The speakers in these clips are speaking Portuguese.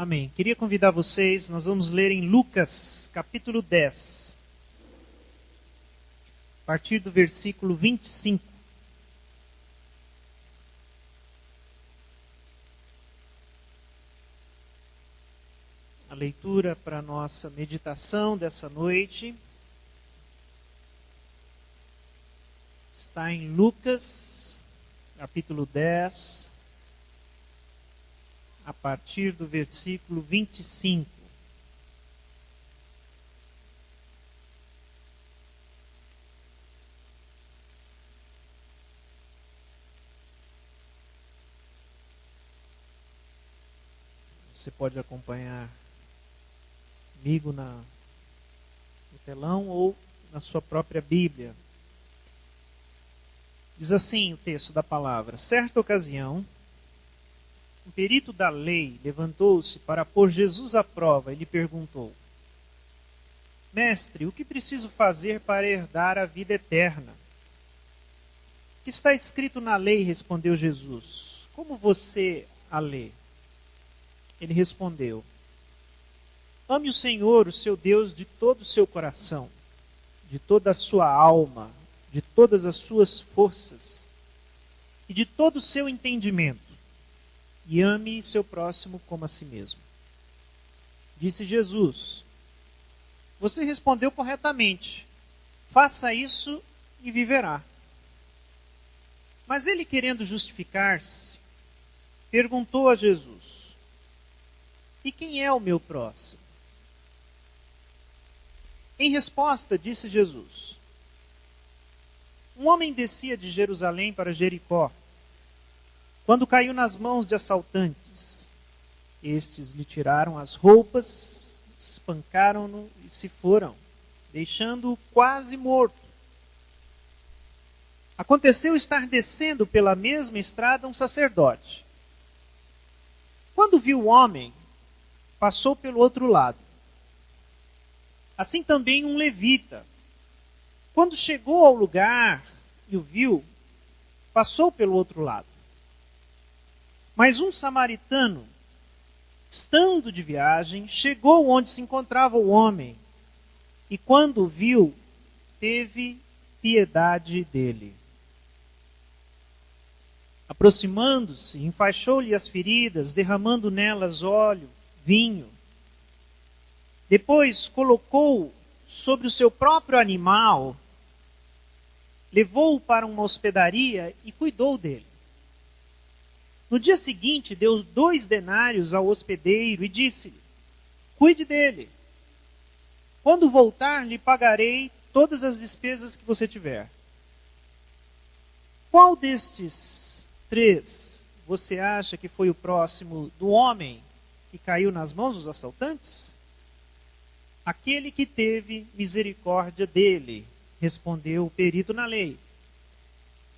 Amém. Queria convidar vocês, nós vamos ler em Lucas, capítulo 10, a partir do versículo 25. A leitura para a nossa meditação dessa noite está em Lucas, capítulo 10, a partir do versículo 25. Você pode acompanhar comigo no telão ou na sua própria Bíblia. Diz assim o texto da palavra: certa ocasião, um perito da lei levantou-se para pôr Jesus à prova e lhe perguntou: Mestre, o que preciso fazer para herdar a vida eterna? O que está escrito na lei? Respondeu Jesus. Como você a lê? Ele respondeu: ame o Senhor, o seu Deus, de todo o seu coração, de toda a sua alma, de todas as suas forças e de todo o seu entendimento. E ame seu próximo como a si mesmo. Disse Jesus: você respondeu corretamente. Faça isso e viverá. Mas ele, querendo justificar-se, perguntou a Jesus: e quem é o meu próximo? Em resposta, disse Jesus: um homem descia de Jerusalém para Jericó, quando caiu nas mãos de assaltantes. Estes lhe tiraram as roupas, espancaram-no e se foram, deixando-o quase morto. Aconteceu estar descendo pela mesma estrada um sacerdote. Quando viu o homem, passou pelo outro lado. Assim também um levita. Quando chegou ao lugar e o viu, passou pelo outro lado. Mas um samaritano, estando de viagem, chegou onde se encontrava o homem, e quando o viu, teve piedade dele. Aproximando-se, enfaixou-lhe as feridas, derramando nelas óleo, vinho. Depois colocou-o sobre o seu próprio animal, levou-o para uma hospedaria e cuidou dele. No dia seguinte, deu 2 denários ao hospedeiro e disse-lhe: cuide dele. Quando voltar, lhe pagarei todas as despesas que você tiver. Qual destes 3 você acha que foi o próximo do homem que caiu nas mãos dos assaltantes? Aquele que teve misericórdia dele, respondeu o perito na lei.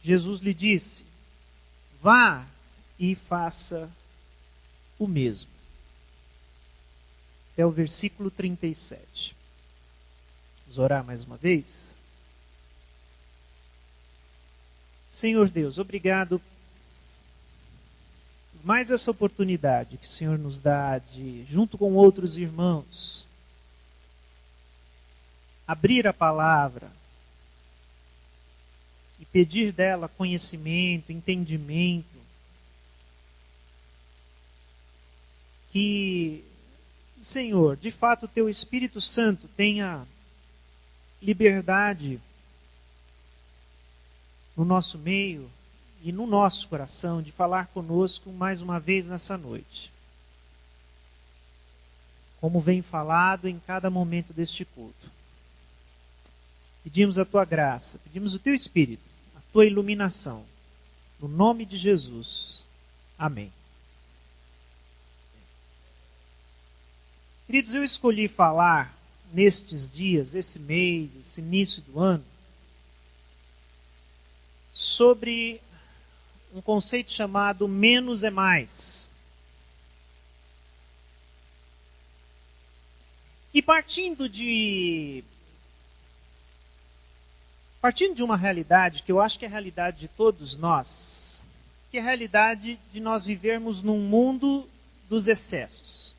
Jesus lhe disse: vá e faça o mesmo. Até o versículo 37. Vamos orar mais uma vez? Senhor Deus, obrigado por mais essa oportunidade que o Senhor nos dá de, junto com outros irmãos, abrir a palavra e pedir dela conhecimento, entendimento. Que, Senhor, de fato o Teu Espírito Santo tenha liberdade no nosso meio e no nosso coração de falar conosco mais uma vez nessa noite. Como vem falado em cada momento deste culto. Pedimos a Tua graça, pedimos o Teu Espírito, a Tua iluminação. No nome de Jesus. Amém. Queridos, eu escolhi falar nestes dias, esse mês, esse início do ano, sobre um conceito chamado menos é mais. E partindo de uma realidade que eu acho que é a realidade de todos nós, que é a realidade de nós vivermos num mundo dos excessos.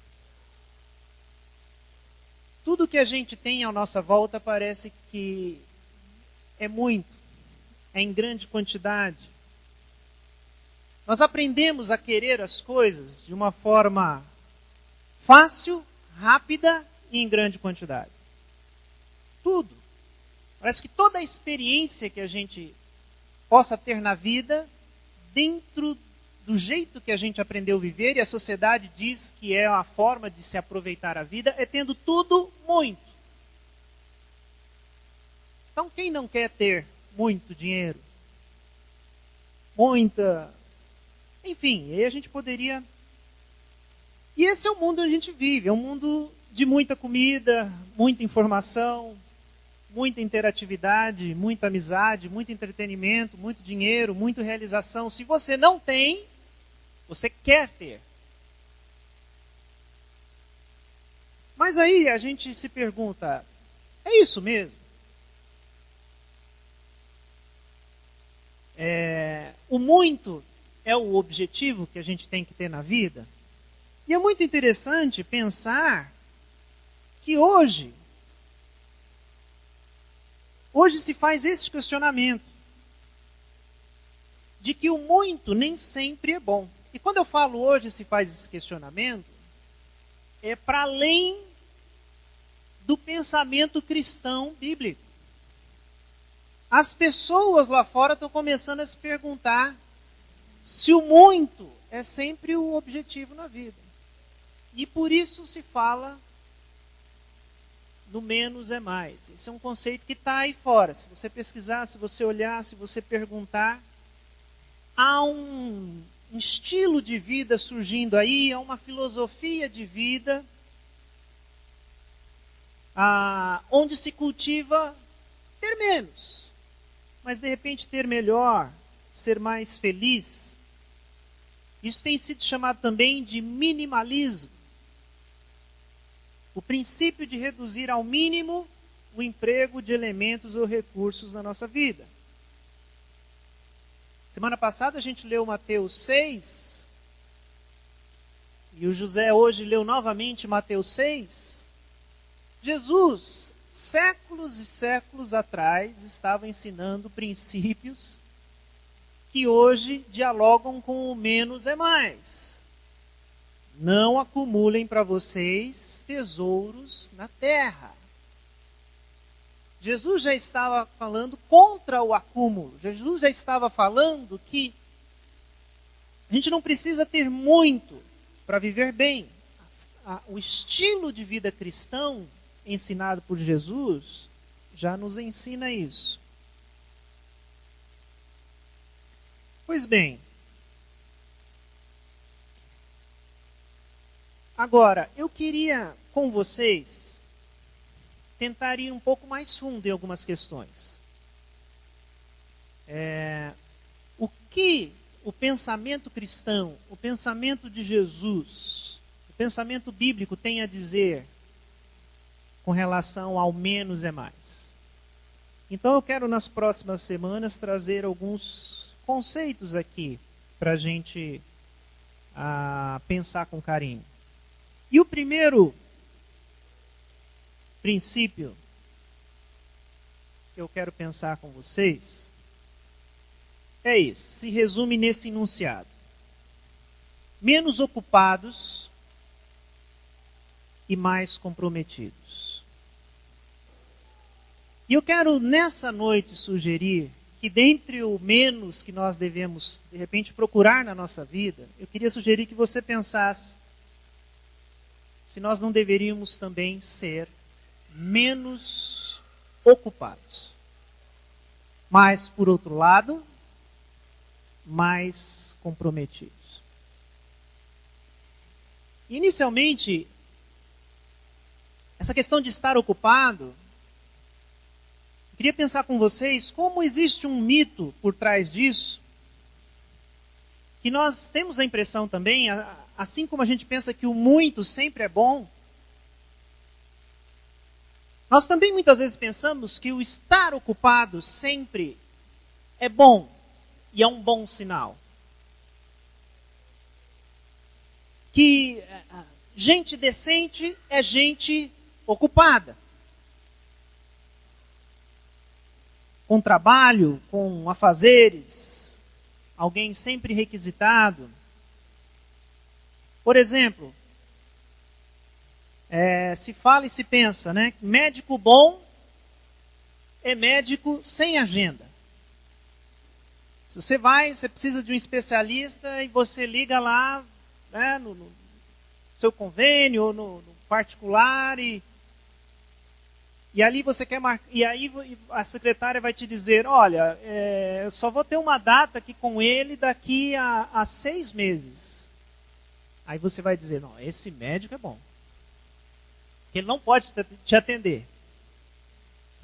tudo que a gente tem à nossa volta parece que é muito, é em grande quantidade. Nós aprendemos a querer as coisas de uma forma fácil, rápida e em grande quantidade. Tudo. Parece que toda a experiência que a gente possa ter na vida, dentro do jeito que a gente aprendeu a viver, e a sociedade diz que é a forma de se aproveitar a vida, é tendo tudo muito. Então, quem não quer ter muito dinheiro? Muita... Enfim, aí a gente poderia... E esse é o mundo onde a gente vive, é um mundo de muita comida, muita informação, muita interatividade, muita amizade, muito entretenimento, muito dinheiro, muita realização. Se você não tem, você quer ter. Mas aí a gente se pergunta, é isso mesmo? O muito é o objetivo que a gente tem que ter na vida? E é muito interessante pensar que hoje se faz esse questionamento de que o muito nem sempre é bom. E quando eu falo hoje se faz esse questionamento, é para além do pensamento cristão bíblico. As pessoas lá fora estão começando a se perguntar se o muito é sempre o objetivo na vida. E por isso se fala no menos é mais. Esse é um conceito que está aí fora. Se você pesquisar, se você olhar, se você perguntar, há um estilo de vida surgindo aí, há uma filosofia de vida onde se cultiva ter menos, mas de repente ter melhor, ser mais feliz. Isso tem sido chamado também de minimalismo. O princípio de reduzir ao mínimo o emprego de elementos ou recursos na nossa vida. Semana passada a gente leu Mateus 6, e o José hoje leu novamente Mateus 6. Jesus, séculos e séculos atrás, estava ensinando princípios que hoje dialogam com o menos é mais. Não acumulem para vocês tesouros na terra. Jesus já estava falando contra o acúmulo. Jesus já estava falando que a gente não precisa ter muito para viver bem. O estilo de vida cristão ensinado por Jesus já nos ensina isso. Pois bem, agora, eu queria com vocês tentar ir um pouco mais fundo em algumas questões. O que o pensamento cristão, o pensamento de Jesus, o pensamento bíblico tem a dizer com relação ao menos é mais? Então eu quero nas próximas semanas trazer alguns conceitos aqui para a gente pensar com carinho. E o primeiro princípio que eu quero pensar com vocês é esse, se resume nesse enunciado. Menos ocupados e mais comprometidos. E eu quero nessa noite sugerir que dentre o menos que nós devemos, de repente, procurar na nossa vida, eu queria sugerir que você pensasse se nós não deveríamos também ser menos ocupados. Mas, por outro lado, mais comprometidos. Inicialmente, essa questão de estar ocupado, eu queria pensar com vocês como existe um mito por trás disso, que nós temos a impressão também, assim como a gente pensa que o muito sempre é bom, nós também muitas vezes pensamos que o estar ocupado sempre é bom e é um bom sinal. Que gente decente é gente ocupada. Com trabalho, com afazeres, alguém sempre requisitado. Por exemplo, se fala e se pensa, né? Médico bom é médico sem agenda. Se você precisa de um especialista e você liga lá, né, no seu convênio ou no particular e ali você quer marcar, e aí a secretária vai te dizer, olha, eu só vou ter uma data aqui com ele daqui a 6 meses. Aí você vai dizer, não, esse médico é bom. Ele não pode te atender.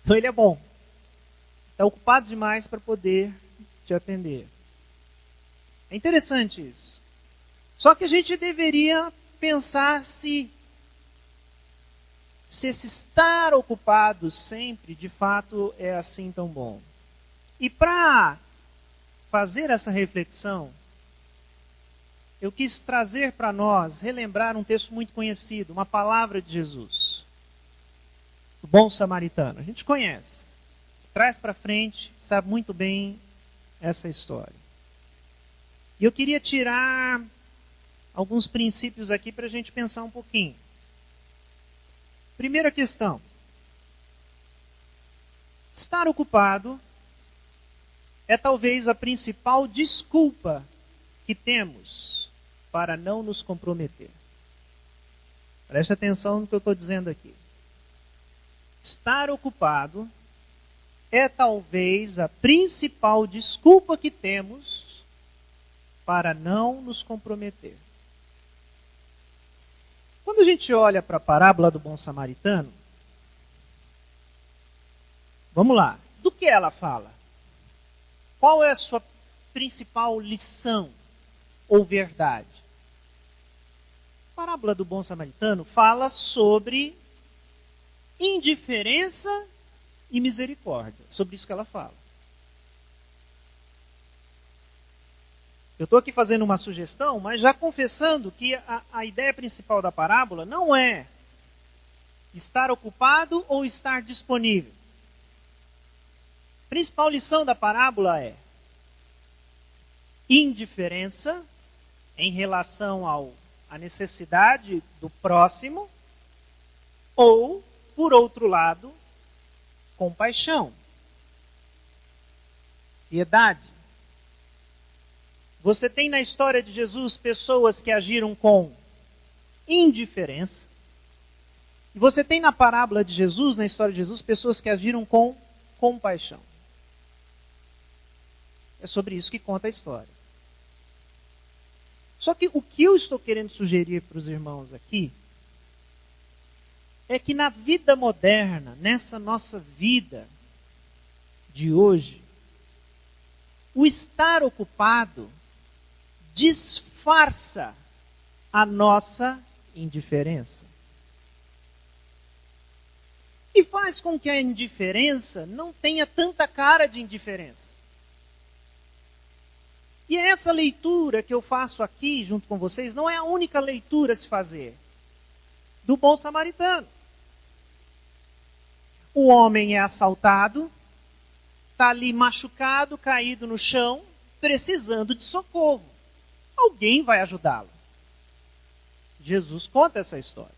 Então ele é bom. Está ocupado demais para poder te atender. É interessante isso. Só que a gente deveria pensar se esse estar ocupado sempre, de fato, é assim tão bom. E para fazer essa reflexão, eu quis trazer para nós, relembrar um texto muito conhecido, uma palavra de Jesus, do bom samaritano. A gente conhece, de trás para frente, sabe muito bem essa história. E eu queria tirar alguns princípios aqui para a gente pensar um pouquinho. Primeira questão. Estar ocupado é talvez a principal desculpa que temos para não nos comprometer. Preste atenção no que eu estou dizendo aqui. Estar ocupado é talvez a principal desculpa que temos para não nos comprometer. Quando a gente olha para a parábola do bom samaritano, vamos lá, do que ela fala? Qual é a sua principal lição ou verdade? A parábola do bom samaritano fala sobre indiferença e misericórdia. Sobre isso que ela fala. Eu estou aqui fazendo uma sugestão, mas já confessando que a ideia principal da parábola não é estar ocupado ou estar disponível. A principal lição da parábola é indiferença em relação à necessidade do próximo ou, por outro lado, compaixão, piedade. Você tem na história de Jesus pessoas que agiram com indiferença. E você tem na parábola de Jesus, na história de Jesus, pessoas que agiram com compaixão. É sobre isso que conta a história. Só que o que eu estou querendo sugerir para os irmãos aqui é que na vida moderna, nessa nossa vida de hoje, o estar ocupado disfarça a nossa indiferença. E faz com que a indiferença não tenha tanta cara de indiferença. E essa leitura que eu faço aqui junto com vocês não é a única leitura a se fazer do bom samaritano. O homem é assaltado, está ali machucado, caído no chão, precisando de socorro. Alguém vai ajudá-lo. Jesus conta essa história.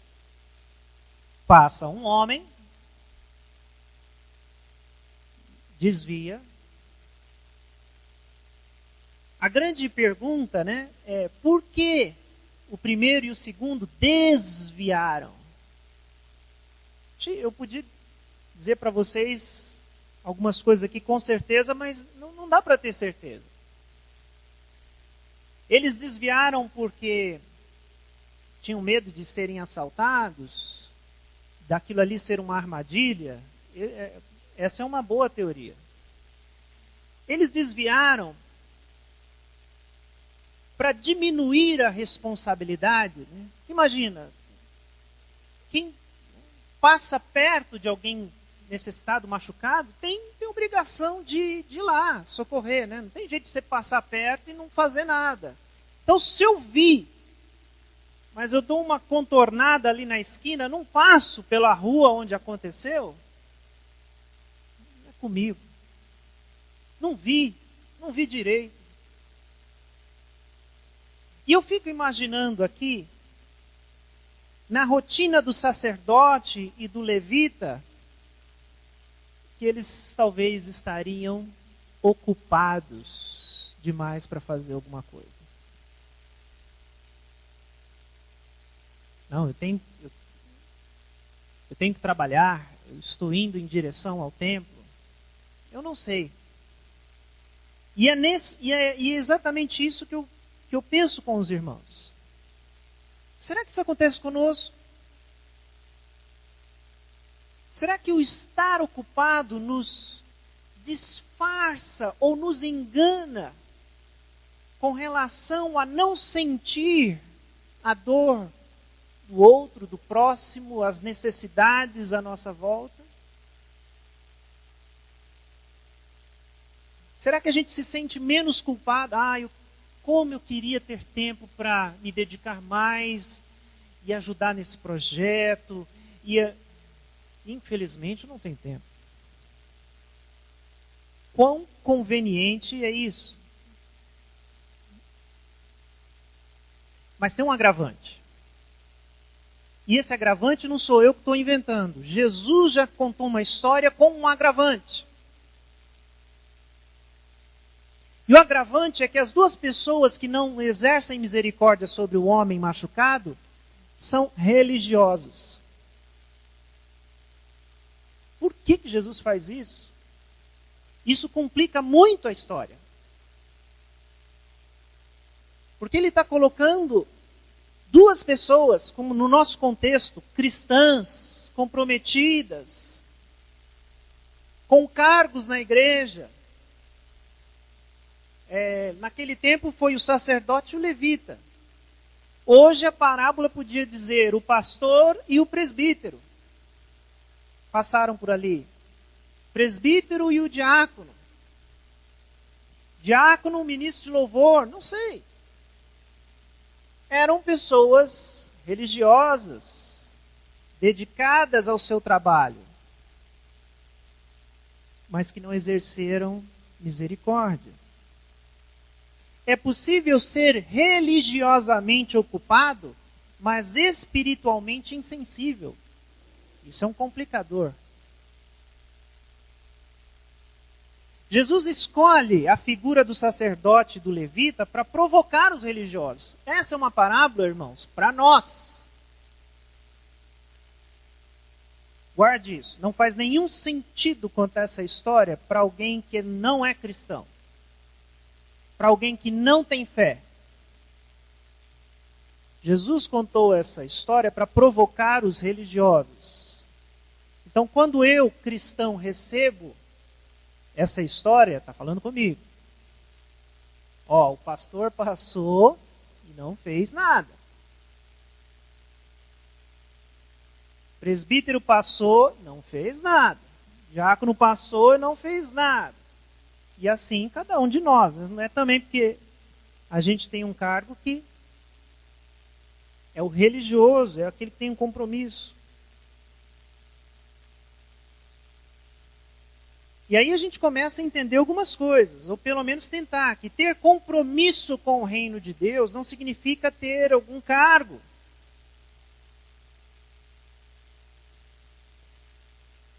Passa um homem, desvia. A grande pergunta, né, é por que o primeiro e o segundo desviaram? Eu podia dizer para vocês algumas coisas aqui com certeza, mas não dá para ter certeza. Eles desviaram porque tinham medo de serem assaltados, daquilo ali ser uma armadilha. Essa é uma boa teoria. Eles desviaram para diminuir a responsabilidade. Né? Imagina, quem passa perto de alguém necessitado, machucado, tem obrigação de ir lá, socorrer. Né? Não tem jeito de você passar perto e não fazer nada. Então, se eu vi mas eu dou uma contornada ali na esquina, não passo pela rua onde aconteceu, não é comigo. Não vi direito. E eu fico imaginando aqui, na rotina do sacerdote e do levita, que eles talvez estariam ocupados demais para fazer alguma coisa. Não, eu tenho que trabalhar, eu estou indo em direção ao templo. Eu não sei. E é exatamente isso que eu penso com os irmãos. Será que isso acontece conosco? Será que o estar ocupado nos disfarça ou nos engana com relação a não sentir a dor do outro, do próximo, as necessidades à nossa volta? Será que a gente se sente menos culpado? Como eu queria ter tempo para me dedicar mais e ajudar nesse projeto. Infelizmente, não tem tempo. Quão conveniente é isso? Mas tem um agravante. E esse agravante não sou eu que estou inventando. Jesus já contou uma história com um agravante. E o agravante é que as duas pessoas que não exercem misericórdia sobre o homem machucado são religiosos. Por que Jesus faz isso? Isso complica muito a história. Porque ele está colocando duas pessoas, como no nosso contexto, cristãs, comprometidas, com cargos na igreja. Naquele tempo foi o sacerdote e o levita. Hoje a parábola podia dizer o pastor e o presbítero. Passaram por ali. Presbítero e o diácono. Diácono, ministro de louvor, não sei. Eram pessoas religiosas, dedicadas ao seu trabalho, mas que não exerceram misericórdia. É possível ser religiosamente ocupado, mas espiritualmente insensível. Isso é um complicador. Jesus escolhe a figura do sacerdote e do levita para provocar os religiosos. Essa é uma parábola, irmãos, para nós. Guarde isso. Não faz nenhum sentido contar essa história para alguém que não é cristão. Para alguém que não tem fé. Jesus contou essa história para provocar os religiosos. Então, quando eu, cristão, recebo essa história, está falando comigo. O pastor passou e não fez nada. O presbítero passou e não fez nada. O diácono passou e não fez nada. E assim cada um de nós. Não é também porque a gente tem um cargo que é o religioso, é aquele que tem um compromisso. E aí a gente começa a entender algumas coisas, ou pelo menos tentar, que ter compromisso com o reino de Deus não significa ter algum cargo.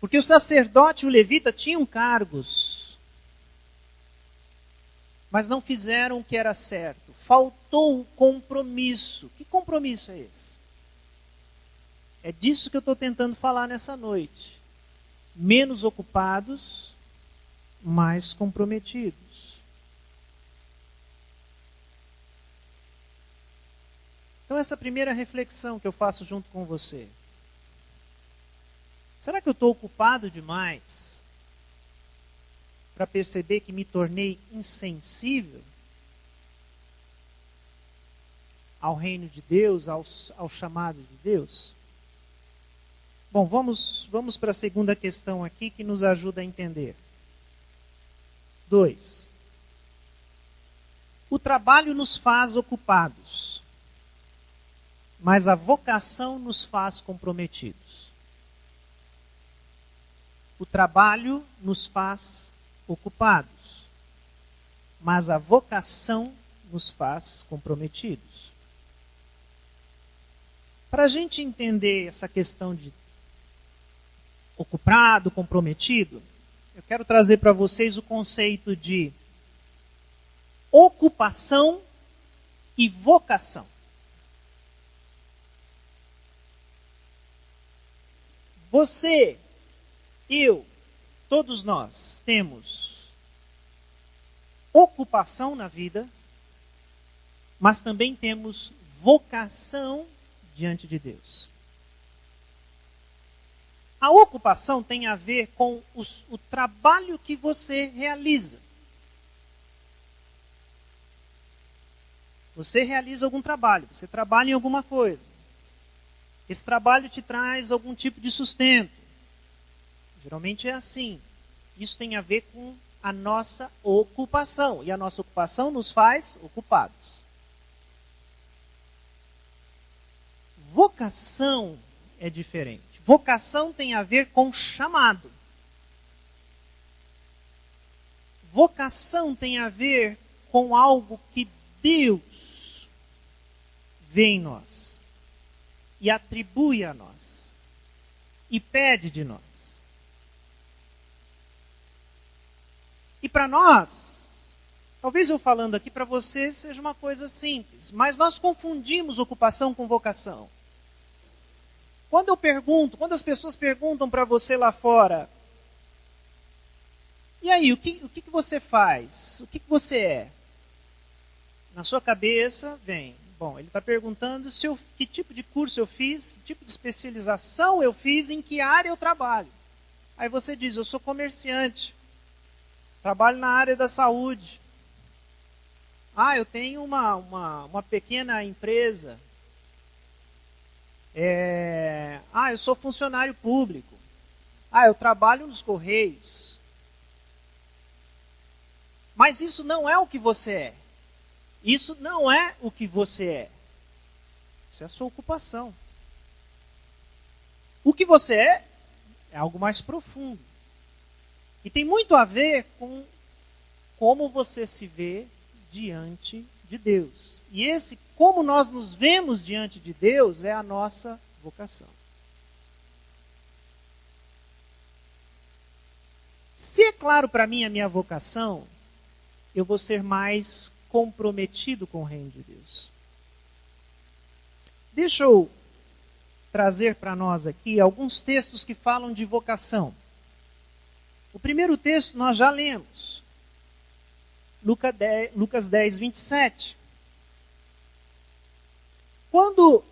Porque o sacerdote e o levita tinham cargos, mas não fizeram o que era certo. Faltou o compromisso. Que compromisso é esse? É disso que eu estou tentando falar nessa noite. Menos ocupados, mais comprometidos. Então essa primeira reflexão que eu faço junto com você. Será que eu estou ocupado demais para perceber que me tornei insensível ao reino de Deus, ao chamado de Deus? Bom, vamos para a segunda questão aqui que nos ajuda a entender. 2. O trabalho nos faz ocupados. mas a vocação nos faz comprometidos. O trabalho nos faz ocupados, mas a vocação nos faz comprometidos. Para a gente entender essa questão de ocupado, comprometido, eu quero trazer para vocês o conceito de ocupação e vocação. Você, eu, todos nós temos ocupação na vida, mas também temos vocação diante de Deus. A ocupação tem a ver com o trabalho que você realiza. Você realiza algum trabalho, você trabalha em alguma coisa. Esse trabalho te traz algum tipo de sustento. Geralmente é assim. Isso tem a ver com a nossa ocupação. E a nossa ocupação nos faz ocupados. Vocação é diferente. Vocação tem a ver com chamado. Vocação tem a ver com algo que Deus vê em nós e atribui a nós e pede de nós. E para nós, talvez eu falando aqui para você seja uma coisa simples, mas nós confundimos ocupação com vocação. Quando as pessoas perguntam para você lá fora, e aí, o que você faz? O que você é? Na sua cabeça vem, bom, ele está perguntando que tipo de curso eu fiz, que tipo de especialização eu fiz, em que área eu trabalho. Aí você diz, eu sou comerciante, trabalho na área da saúde. Ah, eu tenho uma pequena empresa. Eu sou funcionário público. Ah, eu trabalho nos Correios. Mas isso não é o que você é. Isso não é o que você é. Isso é a sua ocupação. O que você é algo mais profundo. E tem muito a ver com como você se vê diante de Deus. E como nós nos vemos diante de Deus, é a nossa vocação. Se é claro para mim a minha vocação, eu vou ser mais comprometido com o reino de Deus. Deixa eu trazer para nós aqui alguns textos que falam de vocação. O primeiro texto nós já lemos. Lucas 10, 27. Quando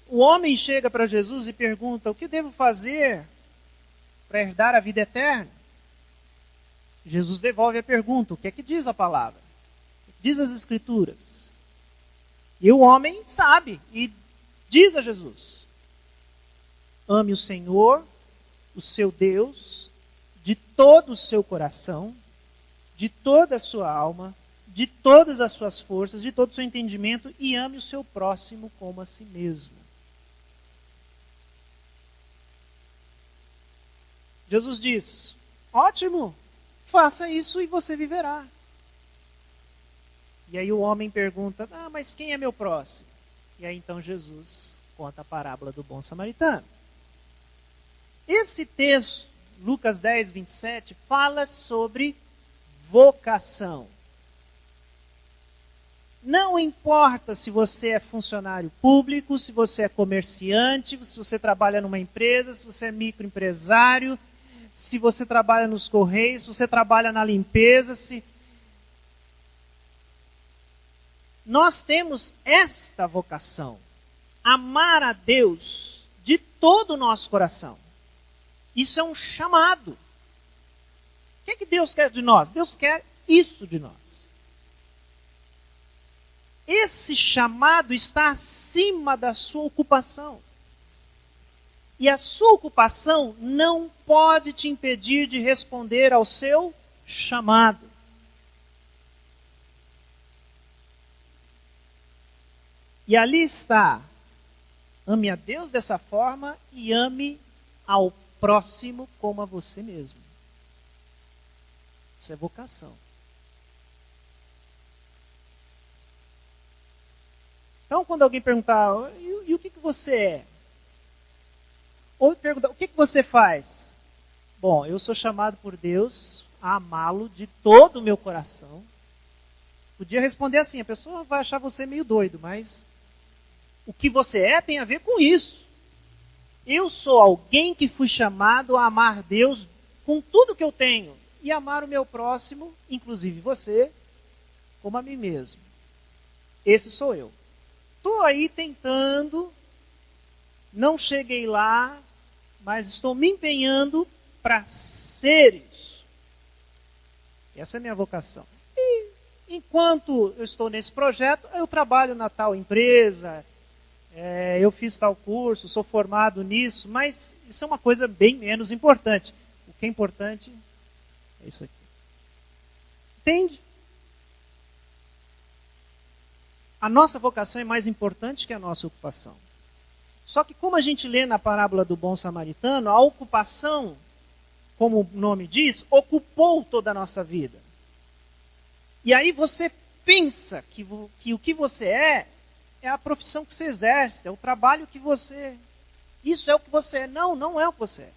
o homem chega para Jesus e pergunta, o que devo fazer para herdar a vida eterna? Jesus devolve a pergunta, o que é que diz a palavra? O que diz as Escrituras? E o homem sabe e diz a Jesus, ame o Senhor, o seu Deus, de todo o seu coração, de toda a sua alma, de todas as suas forças, de todo o seu entendimento, e ame o seu próximo como a si mesmo. Jesus diz, ótimo, faça isso e você viverá. E aí o homem pergunta, mas quem é meu próximo? E aí então Jesus conta a parábola do bom samaritano. Esse texto, Lucas 10, 27, fala sobre vocação. Não importa se você é funcionário público, se você é comerciante, se você trabalha numa empresa, se você é microempresário, se você trabalha nos Correios, se você trabalha na limpeza, Nós temos esta vocação, amar a Deus de todo o nosso coração. Isso é um chamado. O que é que Deus quer de nós? Deus quer isso de nós. Esse chamado está acima da sua ocupação. E a sua ocupação não pode te impedir de responder ao seu chamado. E ali está Ame a Deus dessa forma e ame ao próximo como a você mesmo. Isso é vocação. Então, quando alguém perguntar, e o que você é? Ou perguntar, o que você faz? Bom, eu sou chamado por Deus a amá-lo de todo o meu coração. Podia responder assim, a pessoa vai achar você meio doido, mas o que você é tem a ver com isso. Eu sou alguém que fui chamado a amar Deus com tudo que eu tenho e amar o meu próximo, inclusive você, como a mim mesmo. Esse sou eu. Estou aí tentando, não cheguei lá, mas estou me empenhando para ser isso. Essa é a minha vocação. E enquanto eu estou nesse projeto, eu trabalho na tal empresa, eu fiz tal curso, sou formado nisso, mas isso é uma coisa bem menos importante. O que é importante é isso aqui. Entende? A nossa vocação é mais importante que a nossa ocupação. Só que como a gente lê na parábola do bom samaritano, a ocupação, como o nome diz, ocupou toda a nossa vida. E aí você pensa que o que você é a profissão que você exerce, é o trabalho que você... Isso é o que você é. Não, não é o que você é.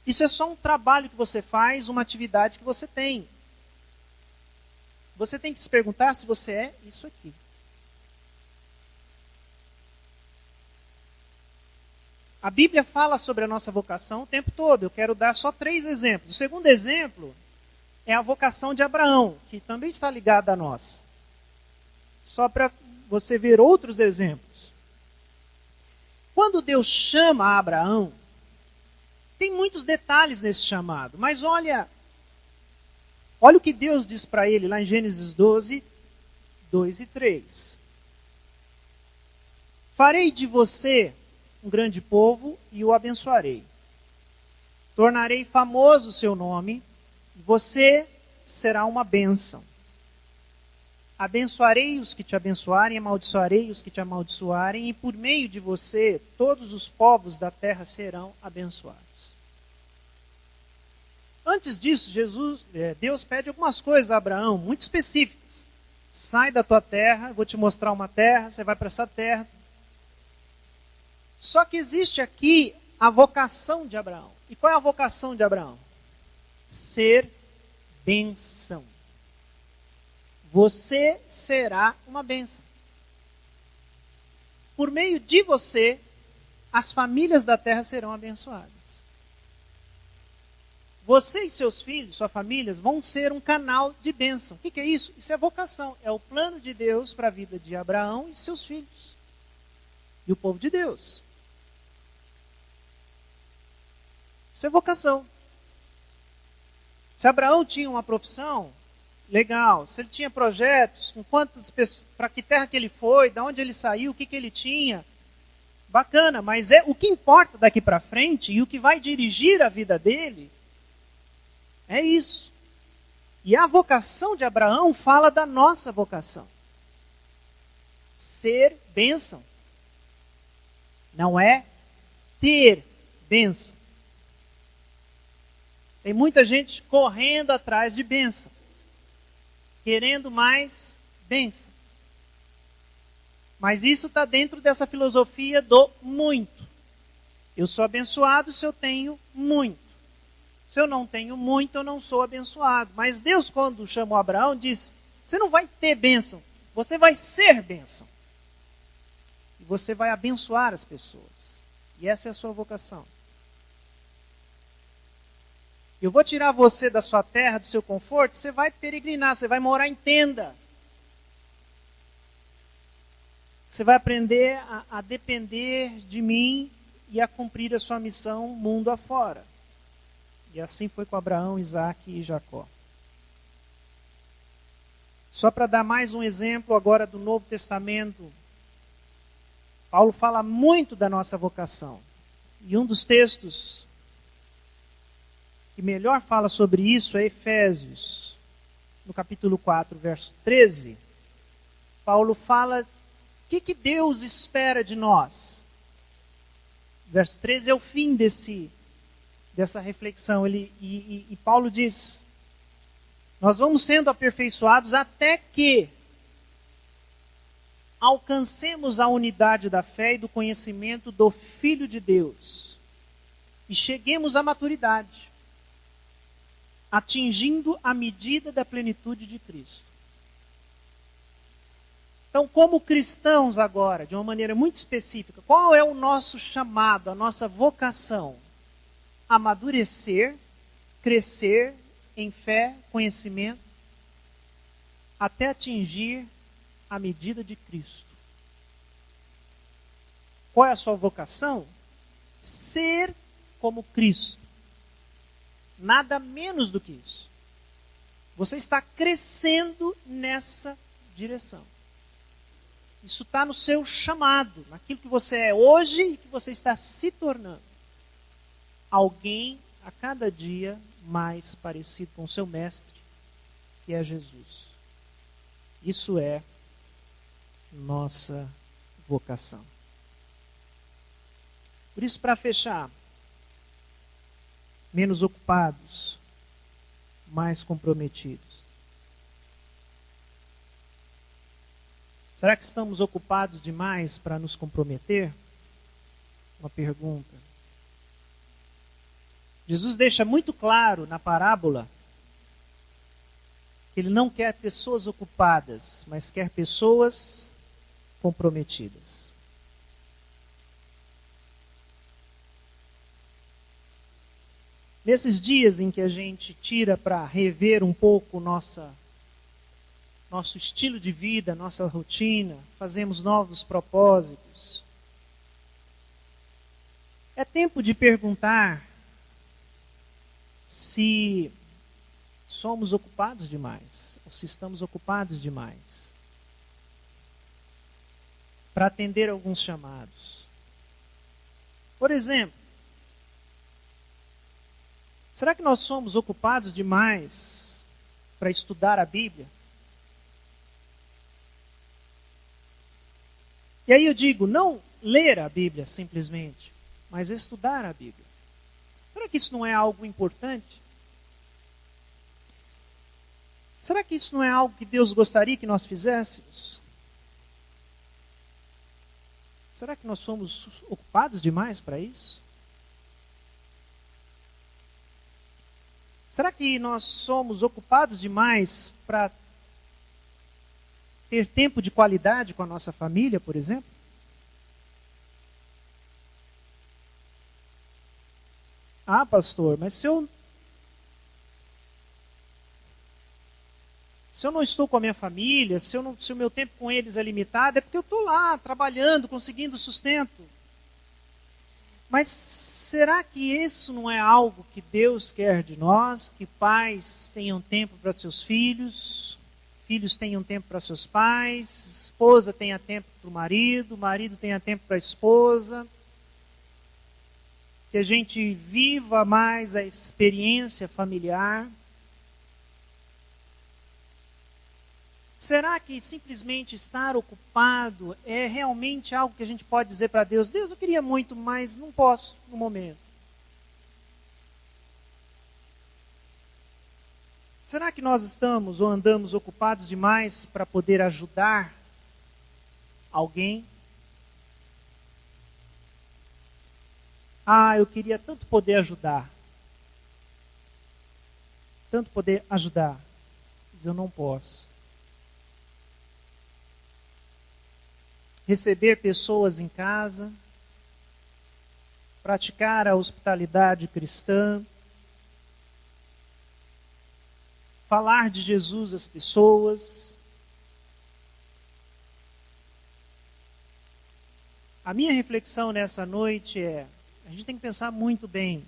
Isso é só um trabalho que você faz, uma atividade que você tem. Você tem que se perguntar se você é isso aqui. A Bíblia fala sobre a nossa vocação o tempo todo. Eu quero dar só 3 exemplos. O segundo exemplo é a vocação de Abraão, que também está ligada à nossa. Só para você ver outros exemplos. Quando Deus chama Abraão, tem muitos detalhes nesse chamado, mas olha o que Deus diz para ele lá em Gênesis 12, 2 e 3. Farei de você um grande povo e o abençoarei. Tornarei famoso o seu nome, e você será uma bênção. Abençoarei os que te abençoarem, amaldiçoarei os que te amaldiçoarem, e por meio de você todos os povos da terra serão abençoados. Antes disso, Deus pede algumas coisas a Abraão, muito específicas. Sai da tua terra, vou te mostrar uma terra, você vai para essa terra. Só que existe aqui a vocação de Abraão. E qual é a vocação de Abraão? Ser bênção. Você será uma bênção. Por meio de você, as famílias da terra serão abençoadas. Você e seus filhos, suas famílias, vão ser um canal de bênção. O que é isso? Isso é vocação. É o plano de Deus para a vida de Abraão e seus filhos. E o povo de Deus. Isso é vocação. Se Abraão tinha uma profissão, legal. Se ele tinha projetos, com quantas pessoas, para que terra que ele foi, de onde ele saiu, o que ele tinha, bacana. Mas o que importa daqui para frente e o que vai dirigir a vida dele é isso. E a vocação de Abraão fala da nossa vocação. Ser bênção. Não é ter bênção. Tem muita gente correndo atrás de bênção. Querendo mais bênção. Mas isso está dentro dessa filosofia do muito. Eu sou abençoado se eu tenho muito. Se eu não tenho muito, eu não sou abençoado. Mas Deus, quando chamou Abraão, disse, você não vai ter bênção, você vai ser bênção. E você vai abençoar as pessoas. E essa é a sua vocação. Eu vou tirar você da sua terra, do seu conforto, você vai peregrinar, você vai morar em tenda. Você vai aprender a depender de mim e a cumprir a sua missão mundo afora. E assim foi com Abraão, Isaac e Jacó. Só para dar mais um exemplo agora do Novo Testamento, Paulo fala muito da nossa vocação. E um dos textos que melhor fala sobre isso é Efésios, no capítulo 4, verso 13. Paulo fala que Deus espera de nós? Verso 13 é o fim dessa reflexão. E Paulo diz: nós vamos sendo aperfeiçoados até que alcancemos a unidade da fé e do conhecimento do Filho de Deus e cheguemos à maturidade, atingindo a medida da plenitude de Cristo. Então, como cristãos agora, de uma maneira muito específica, qual é o nosso chamado, a nossa vocação? Amadurecer, crescer em fé, conhecimento, até atingir a medida de Cristo. Qual é a sua vocação? Ser como Cristo. Nada menos do que isso. Você está crescendo nessa direção. Isso está no seu chamado, naquilo que você é hoje e que você está se tornando. Alguém a cada dia mais parecido com o seu mestre, que é Jesus. Isso é nossa vocação. Por isso, para fechar, menos ocupados, mais comprometidos. Será que estamos ocupados demais para nos comprometer? Uma pergunta. Jesus deixa muito claro na parábola que ele não quer pessoas ocupadas, mas quer pessoas comprometidas. Nesses dias em que a gente tira para rever um pouco nosso estilo de vida, nossa rotina, fazemos novos propósitos, é tempo de perguntar se somos ocupados demais, ou se estamos ocupados demais, para atender alguns chamados. Por exemplo, será que nós somos ocupados demais para estudar a Bíblia? E aí eu digo, não ler a Bíblia simplesmente, mas estudar a Bíblia. Será que isso não é algo importante? Será que isso não é algo que Deus gostaria que nós fizéssemos? Será que nós somos ocupados demais para isso? Será que nós somos ocupados demais para ter tempo de qualidade com a nossa família, por exemplo? Ah, pastor, mas se eu não estou com a minha família, se o meu tempo com eles é limitado, é porque eu estou lá, trabalhando, conseguindo sustento. Mas será que isso não é algo que Deus quer de nós? Que pais tenham tempo para seus filhos, filhos tenham tempo para seus pais, esposa tenha tempo para o marido tenha tempo para a esposa. Que a gente viva mais a experiência familiar. Será que simplesmente estar ocupado é realmente algo que a gente pode dizer para Deus? Deus, eu queria muito, mas não posso no momento. Será que nós estamos ou andamos ocupados demais para poder ajudar alguém? Ah, eu queria tanto poder ajudar. Tanto poder ajudar. Mas eu não posso. Receber pessoas em casa. Praticar a hospitalidade cristã. Falar de Jesus às pessoas. A minha reflexão nessa noite é: a gente tem que pensar muito bem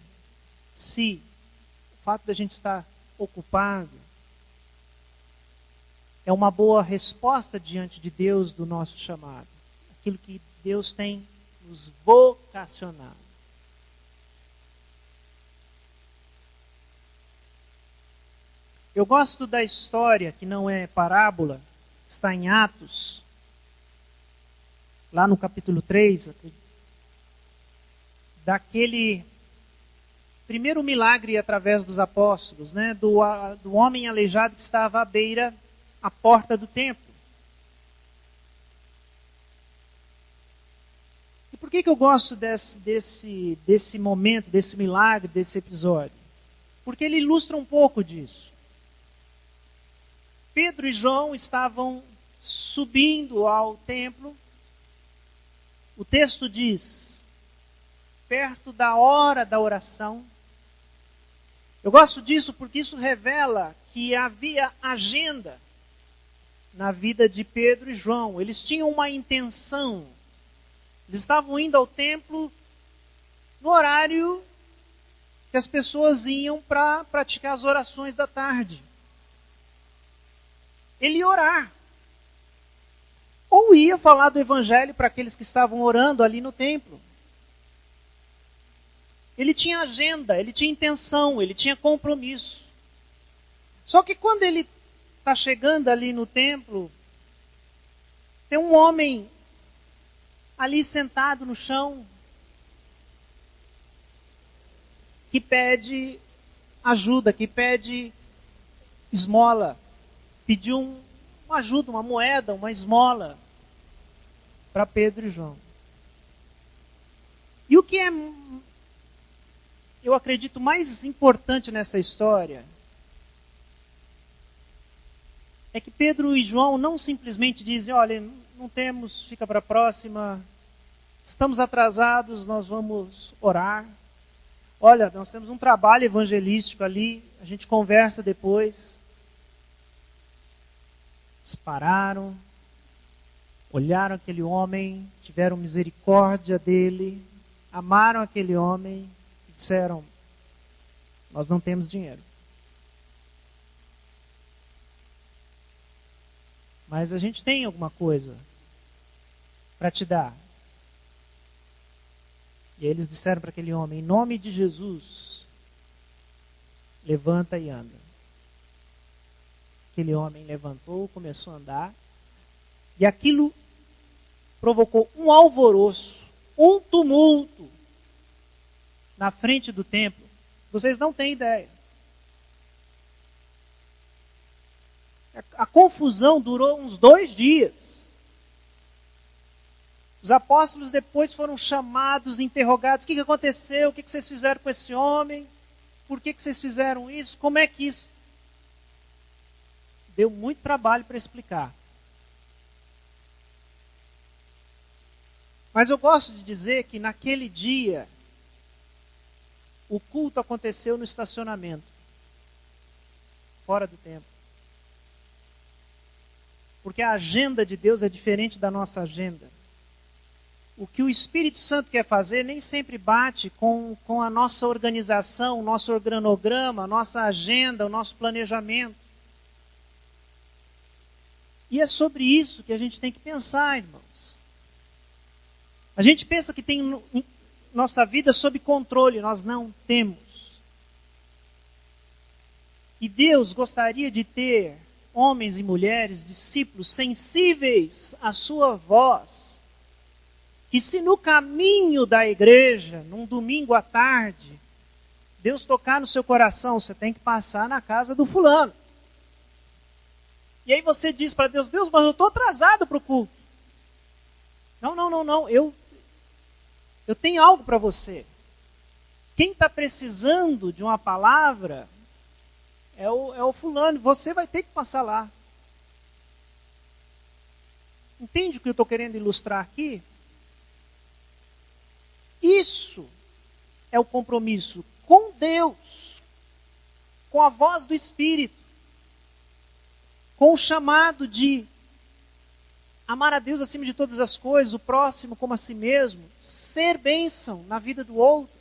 se o fato de a gente estar ocupado é uma boa resposta diante de Deus do nosso chamado. Aquilo que Deus tem nos vocacionado. Eu gosto da história, que não é parábola, está em Atos, lá no capítulo 3, daquele primeiro milagre através dos apóstolos, né? Do homem aleijado que estava à beira, à porta do templo. E por que eu gosto desse momento, desse milagre, desse episódio? Porque ele ilustra um pouco disso. Pedro e João estavam subindo ao templo. O texto diz, perto da hora da oração. Eu gosto disso porque isso revela que havia agenda na vida de Pedro e João. Eles tinham uma intenção. Eles estavam indo ao templo no horário que as pessoas iam para praticar as orações da tarde. Ele ia orar. Ou ia falar do evangelho para aqueles que estavam orando ali no templo. Ele tinha agenda, ele tinha intenção, ele tinha compromisso. Só que quando ele está chegando ali no templo, tem um homem ali sentado no chão que pede ajuda, que pede esmola. Pediu uma ajuda, uma moeda, uma esmola para Pedro e João. E o que é, eu acredito, mais importante nessa história é que Pedro e João não simplesmente dizem, olha, não temos, fica para a próxima, estamos atrasados, nós vamos orar. Olha, nós temos um trabalho evangelístico ali, a gente conversa depois. Eles pararam, olharam aquele homem, tiveram misericórdia dele, amaram aquele homem e disseram, nós não temos dinheiro. Mas a gente tem alguma coisa para te dar. E aí eles disseram para aquele homem, em nome de Jesus, levanta e anda. Aquele homem levantou, começou a andar. E aquilo provocou um alvoroço, um tumulto na frente do templo. Vocês não têm ideia. A confusão durou uns 2 dias. Os apóstolos depois foram chamados, interrogados. O que aconteceu? O que vocês fizeram com esse homem? Por que vocês fizeram isso? Como é que isso... Deu muito trabalho para explicar. Mas eu gosto de dizer que naquele dia, o culto aconteceu no estacionamento, fora do templo. Porque a agenda de Deus é diferente da nossa agenda. O que o Espírito Santo quer fazer nem sempre bate com a nossa organização, o nosso organograma, a nossa agenda, o nosso planejamento. E é sobre isso que a gente tem que pensar, irmãos. A gente pensa que tem nossa vida sob controle, nós não temos. E Deus gostaria de ter homens e mulheres, discípulos sensíveis à sua voz, que se no caminho da igreja, num domingo à tarde, Deus tocar no seu coração, você tem que passar na casa do fulano. E aí você diz para Deus, Deus, mas eu estou atrasado para o culto. Não, eu tenho algo para você. Quem está precisando de uma palavra é o fulano, você vai ter que passar lá. Entende o que eu estou querendo ilustrar aqui? Isso é o compromisso com Deus, com a voz do Espírito, com o chamado de amar a Deus acima de todas as coisas, o próximo como a si mesmo, ser bênção na vida do outro,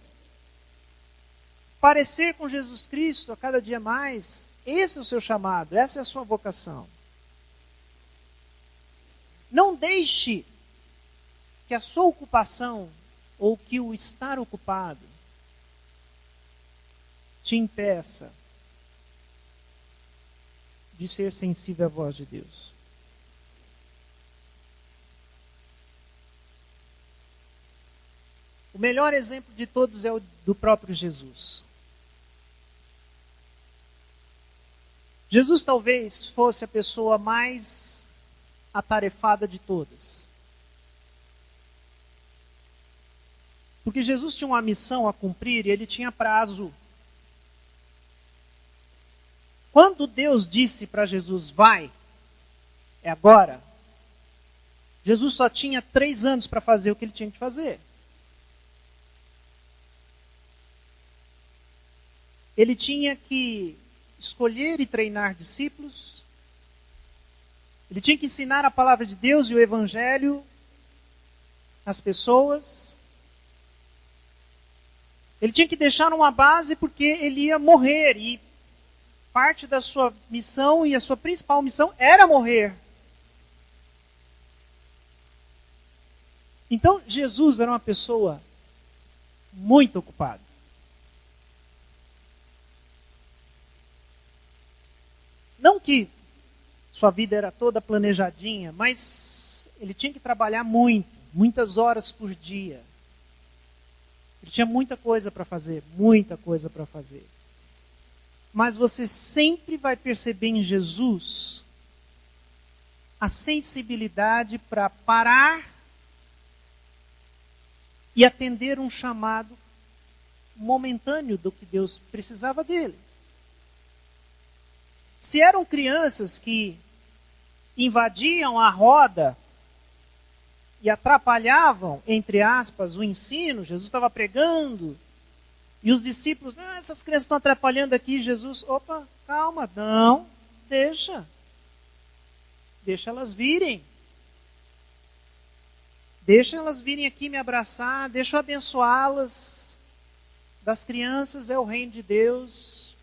parecer com Jesus Cristo a cada dia mais. Esse é o seu chamado, essa é a sua vocação. Não deixe que a sua ocupação ou que o estar ocupado te impeça de ser sensível à voz de Deus. melhor exemplo de todos é o do próprio Jesus. Jesus talvez fosse a pessoa mais atarefada de todas. Porque Jesus tinha uma missão a cumprir e ele tinha prazo. Quando Deus disse para Jesus, vai, é agora, Jesus só tinha 3 anos para fazer o que ele tinha que fazer. Ele tinha que escolher e treinar discípulos. Ele tinha que ensinar a palavra de Deus e o Evangelho às pessoas. Ele tinha que deixar uma base porque ele ia morrer. E parte da sua missão e a sua principal missão era morrer. Então, Jesus era uma pessoa muito ocupada. Não que sua vida era toda planejadinha, mas ele tinha que trabalhar muito, muitas horas por dia. Ele tinha muita coisa para fazer, muita coisa para fazer. Mas você sempre vai perceber em Jesus a sensibilidade para parar e atender um chamado momentâneo do que Deus precisava dele. Se eram crianças que invadiam a roda e atrapalhavam, entre aspas, o ensino, Jesus estava pregando, e os discípulos, essas crianças estão atrapalhando aqui, Jesus, opa, calma, não, deixa elas virem. Deixa elas virem aqui me abraçar, deixa eu abençoá-las. Das crianças é o reino de Deus.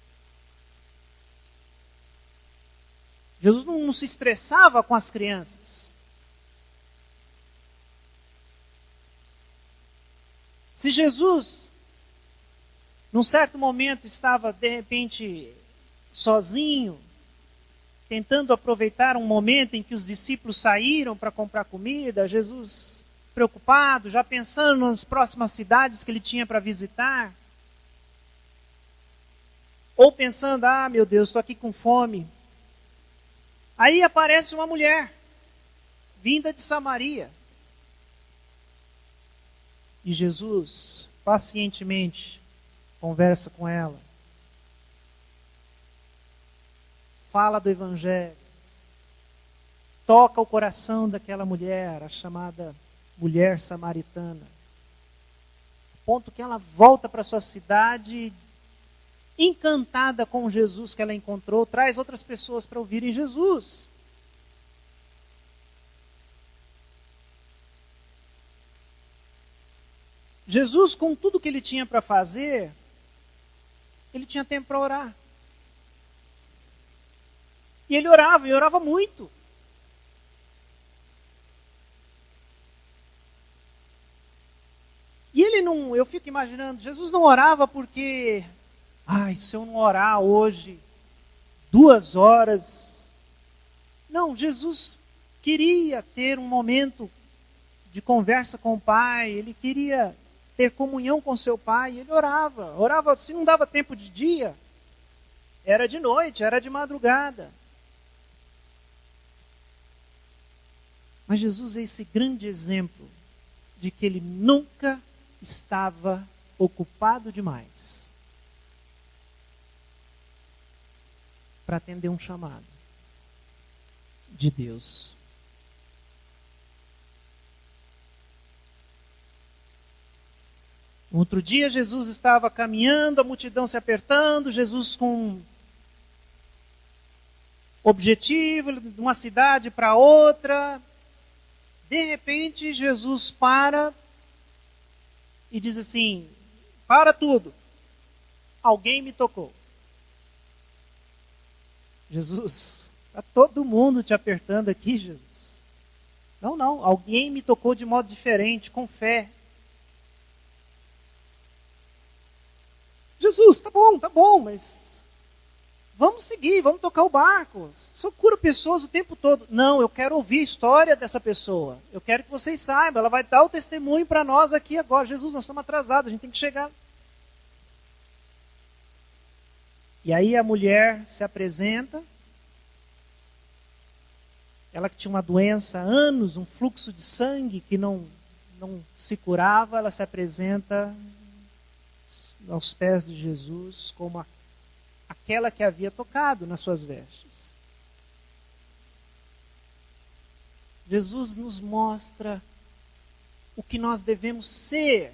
Jesus não se estressava com as crianças. Se Jesus, num certo momento, estava, de repente, sozinho, tentando aproveitar um momento em que os discípulos saíram para comprar comida, Jesus preocupado, já pensando nas próximas cidades que ele tinha para visitar, ou pensando, meu Deus, estou aqui com fome. Aí aparece uma mulher, vinda de Samaria. E Jesus, pacientemente, conversa com ela. Fala do Evangelho. Toca o coração daquela mulher, a chamada mulher samaritana. A ponto que ela volta para sua cidade, encantada com Jesus que ela encontrou, traz outras pessoas para ouvirem Jesus. Jesus, com tudo que ele tinha para fazer, ele tinha tempo para orar. E ele orava, e orava muito. E ele não, eu fico imaginando, Jesus não orava porque, se eu não orar hoje 2 horas. Não, Jesus queria ter um momento de conversa com o Pai, ele queria ter comunhão com seu Pai, ele orava, se não dava tempo de dia, era de noite, era de madrugada. Mas Jesus é esse grande exemplo de que ele nunca estava ocupado demais para atender um chamado de Deus. Outro dia Jesus estava caminhando, a multidão se apertando, Jesus com objetivo de uma cidade para outra. De repente Jesus para e diz assim, para tudo, alguém me tocou. Jesus, está todo mundo te apertando aqui, Jesus. Não, alguém me tocou de modo diferente, com fé. Jesus, tá bom, mas vamos seguir, vamos tocar o barco. Só cura pessoas o tempo todo. Não, eu quero ouvir a história dessa pessoa. Eu quero que vocês saibam, ela vai dar o testemunho para nós aqui agora. Jesus, nós estamos atrasados, a gente tem que chegar. E aí a mulher se apresenta. Ela que tinha uma doença há anos, um fluxo de sangue que não se curava, ela se apresenta aos pés de Jesus como aquela que havia tocado nas suas vestes. Jesus nos mostra o que nós devemos ser,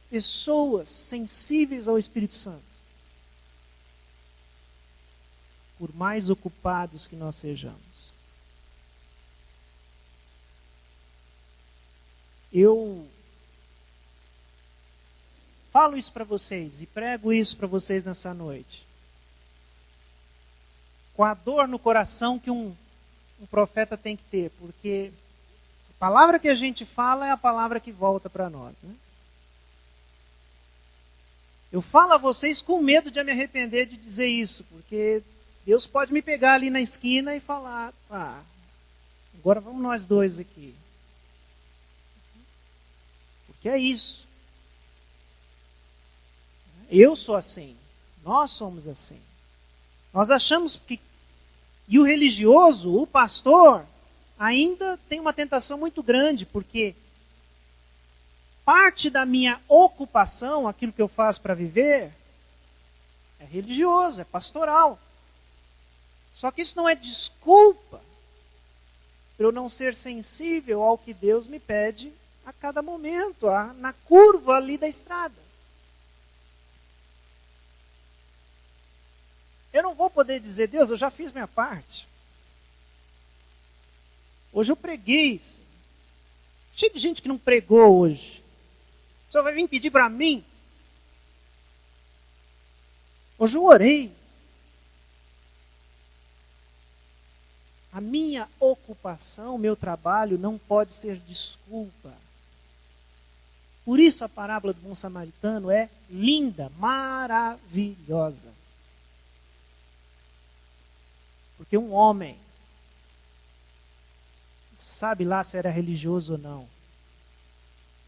pessoas sensíveis ao Espírito Santo. Por mais ocupados que nós sejamos. Eu falo isso para vocês e prego isso para vocês nessa noite. Com a dor no coração que um profeta tem que ter, porque a palavra que a gente fala é a palavra que volta para nós, né? Eu falo a vocês com medo de me arrepender de dizer isso, porque Deus pode me pegar ali na esquina e falar, agora vamos nós dois aqui. Porque é isso. Eu sou assim. Nós somos assim. Nós achamos que... E o religioso, o pastor, ainda tem uma tentação muito grande, porque parte da minha ocupação, aquilo que eu faço para viver, é religioso, é pastoral. Só que isso não é desculpa para eu não ser sensível ao que Deus me pede a cada momento, na curva ali da estrada. Eu não vou poder dizer, Deus, eu já fiz minha parte. Hoje eu preguei. Cheio de gente que não pregou hoje. O senhor vai vir pedir para mim? Hoje eu orei. A minha ocupação, o meu trabalho não pode ser desculpa. Por isso a parábola do bom samaritano é linda, maravilhosa. Porque um homem, sabe lá se era religioso ou não,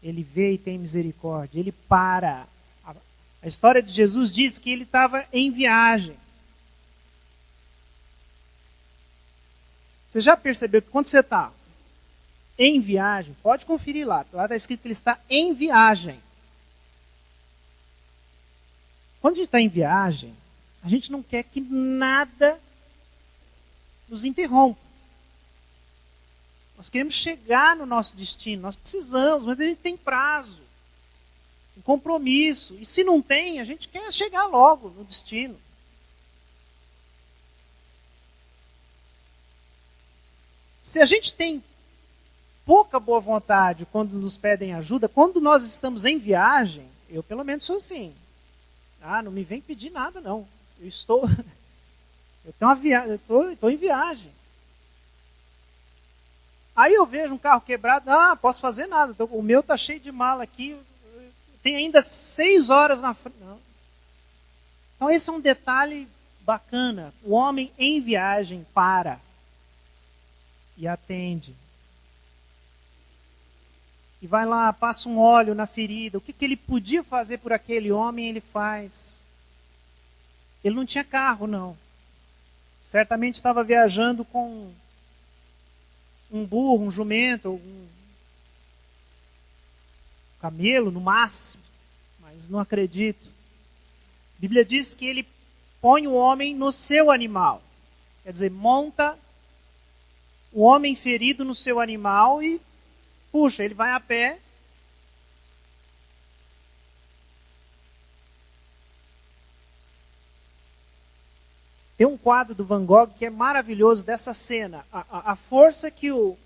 ele vê e tem misericórdia, ele para. A história de Jesus diz que ele estava em viagem. Você já percebeu que quando você está em viagem, pode conferir lá está escrito que ele está em viagem. Quando a gente está em viagem, a gente não quer que nada nos interrompa. Nós queremos chegar no nosso destino, nós precisamos, mas a gente tem prazo, um compromisso. E se não tem, a gente quer chegar logo no destino. Se a gente tem pouca boa vontade quando nos pedem ajuda, quando nós estamos em viagem, eu pelo menos sou assim. Não me vem pedir nada não. Eu estou em viagem. Aí eu vejo um carro quebrado, posso fazer nada. O meu está cheio de mala aqui, tem ainda 6 horas na frente. Então esse é um detalhe bacana. O homem em viagem para e atende. E vai lá, passa um óleo na ferida. O que ele podia fazer por aquele homem, ele faz. Ele não tinha carro, não. Certamente estava viajando com um burro, um jumento, um camelo, no máximo. Mas não acredito. A Bíblia diz que ele põe o homem no seu animal. Quer dizer, monta o homem ferido no seu animal e puxa, ele vai a pé. Tem um quadro do Van Gogh que é maravilhoso dessa cena. A força que o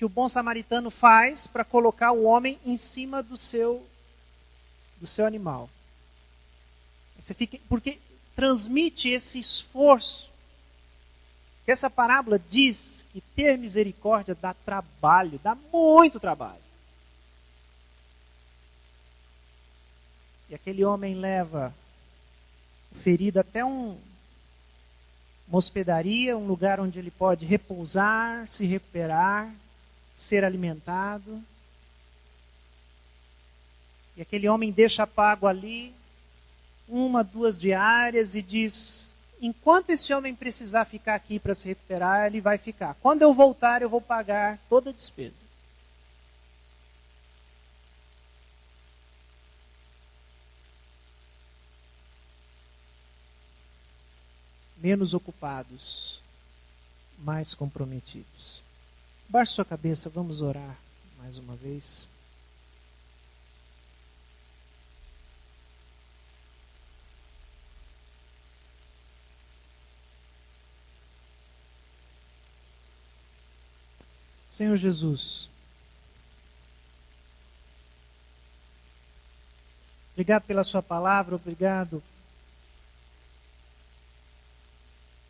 bom samaritano faz para colocar o homem em cima do seu animal. Porque transmite esse esforço. Essa parábola diz que ter misericórdia dá trabalho, dá muito trabalho. E aquele homem leva o ferido até um uma hospedaria, um lugar onde ele pode repousar, se recuperar, ser alimentado. E aquele homem deixa pago ali 1, 2 diárias e diz: enquanto esse homem precisar ficar aqui para se recuperar, ele vai ficar. Quando eu voltar, eu vou pagar toda a despesa. Menos ocupados, mais comprometidos. Baixe sua cabeça, vamos orar mais uma vez. Senhor Jesus, obrigado pela sua palavra, obrigado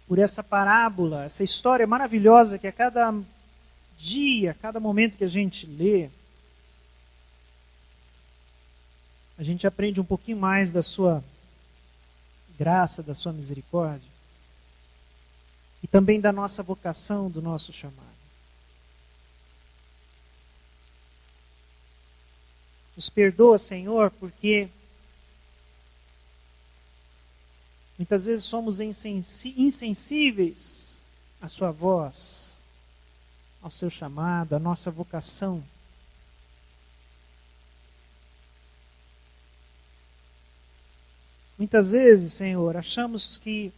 por essa parábola, essa história maravilhosa que a cada dia, a cada momento que a gente lê, a gente aprende um pouquinho mais da sua graça, da sua misericórdia e também da nossa vocação, do nosso chamado. Nos perdoa, Senhor, porque muitas vezes somos insensíveis à sua voz, ao seu chamado, à nossa vocação. Muitas vezes, Senhor, achamos que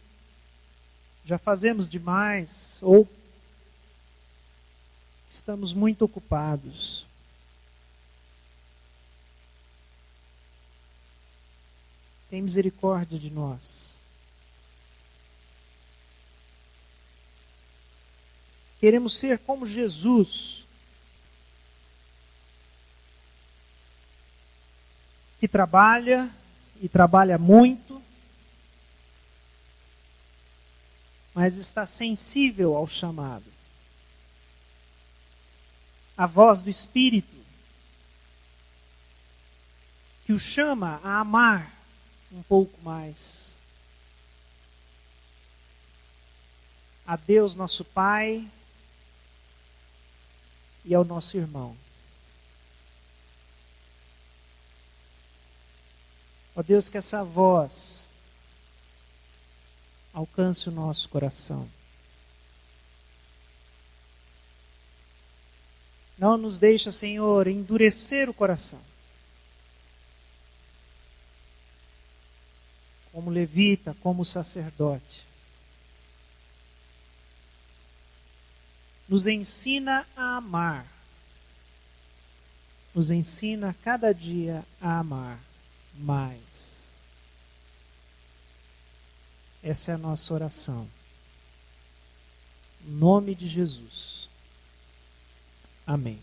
já fazemos demais ou estamos muito ocupados. Tem misericórdia de nós. Queremos ser como Jesus, que trabalha e trabalha muito, mas está sensível ao chamado. A voz do Espírito que o chama a amar um pouco mais. A Deus nosso Pai e ao nosso irmão. Ó Deus, que essa voz alcance o nosso coração. Não nos deixa, Senhor, endurecer o coração. Como levita, como sacerdote. Nos ensina a amar. Nos ensina cada dia a amar mais. Essa é a nossa oração. Em nome de Jesus. Amém.